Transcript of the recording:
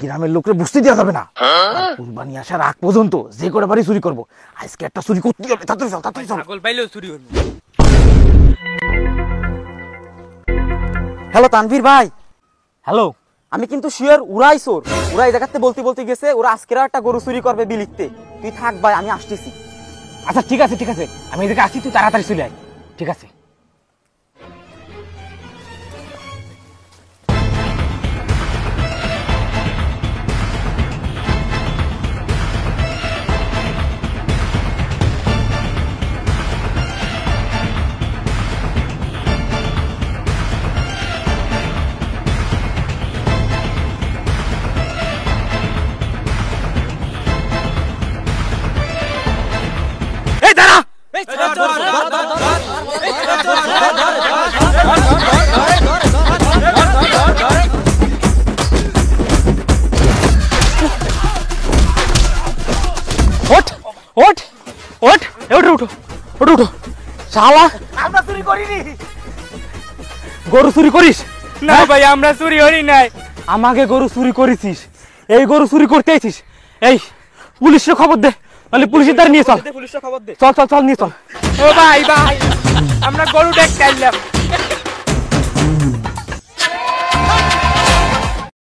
গ্রামের লোকরে বুঝতে দেওয়া যাবে না। কুরবানি আসার আগ পর্যন্ত যে করে বাড়ি চুরি করবো, আজকে একটা চুরি করতে হবে। তাড়াতাড়ি চল, তাড়াতাড়ি চল। ছাগল পাইলেও চুরি করবো। হ্যালো তানভীর ভাই, হ্যালো। আমি কিন্তু শিওর উড়াই চোর। উড়াই দেখাতে বলতে বলতে গেছে ওরা আজকের একটা গরু চুরি করবে বিলিতে। তুই থাক ভাই, আমি আসতেছি। আচ্ছা ঠিক আছে, ঠিক আছে, আমি এদিকে আসি, তুই তাড়াতাড়ি চলে আয়। ঠিক আছে। এই দাঁড়া, ওঠ ওঠ ওঠ, উঠো উঠো উঠো উঠো। শালা আমরা চুরি করিনি। গরু চুরি করিস না ভাই, আমরা চুরি করি নাই। আমাকে গরু চুরি করেছিস, এই গরু চুরি করতে আইছিস। এই পুলিশের খবর দে, তাহলে পুলিশের দ্বারা নিয়ে চল। পুলিশের খবর দে। চল চল চল, নিয়ে চল। ও ভাই ভাই, আমরা গরু দেখতে আইলাম।